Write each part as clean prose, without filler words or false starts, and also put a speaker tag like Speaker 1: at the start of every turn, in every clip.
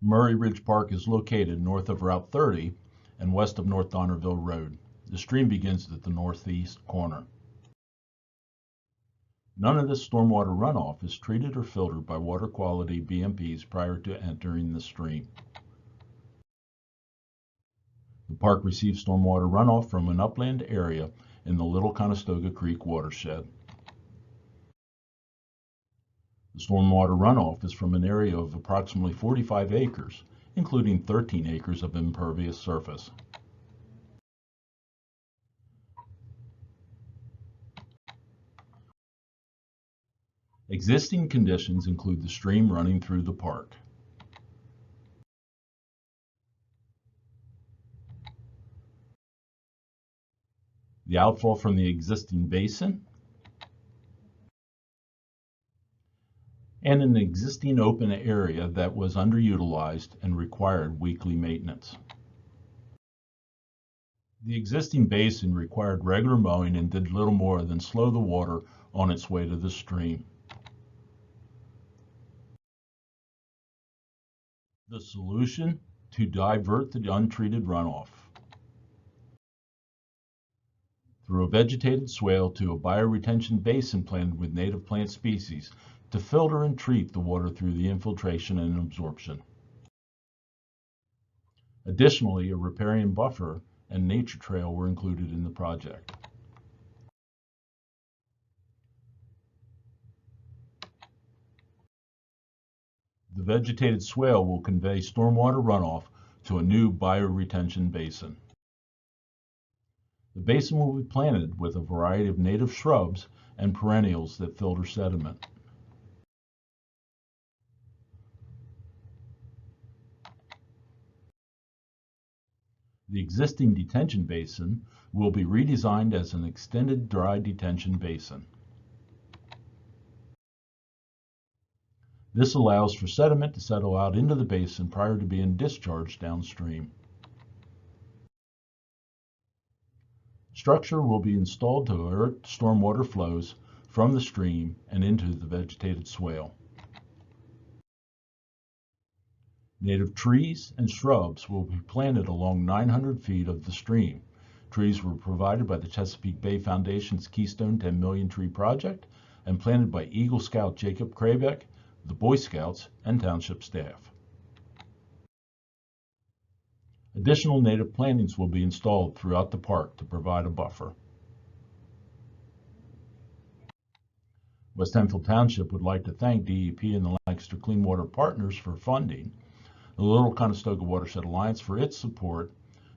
Speaker 1: Murry Ridge Park is located north of Route 30 and west of North Donnerville Road. The stream begins at the northeast corner. None of this stormwater runoff is treated or filtered by water quality BMPs prior to entering the stream. The park receives stormwater runoff from an upland area in the Little Conestoga Creek watershed. The stormwater runoff is from an area of approximately 45 acres, including 13 acres of impervious surface. Existing conditions include the stream running through the park. The outfall from the existing basin, and an existing open area that was underutilized and required weekly maintenance. The existing basin required regular mowing and did little more than slow the water on its way to the stream. The solution: to divert the untreated runoff through a vegetated swale to a bioretention basin planted with native plant species to filter and treat the water through the infiltration and absorption. Additionally, a riparian buffer and nature trail were included in the project. The vegetated swale will convey stormwater runoff to a new bioretention basin. The basin will be planted with a variety of native shrubs and perennials that filter sediment. The existing detention basin will be redesigned as an extended dry detention basin. This allows for sediment to settle out into the basin prior to being discharged downstream. Structure will be installed to avert stormwater flows from the stream and into the vegetated swale. Native trees and shrubs will be planted along 900 feet of the stream. Trees were provided by the Chesapeake Bay Foundation's Keystone 10 Million Tree Project and planted by Eagle Scout Jacob Krabeck, the Boy Scouts, and Township staff. Additional native plantings will be installed throughout the park to provide a buffer. West Hempfield Township would like to thank DEP and the Lancaster Clean Water Partners for funding, the Little Conestoga Watershed Alliance for its support,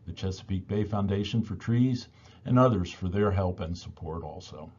Speaker 1: the Chesapeake Bay Foundation for trees, and others for their help and support also.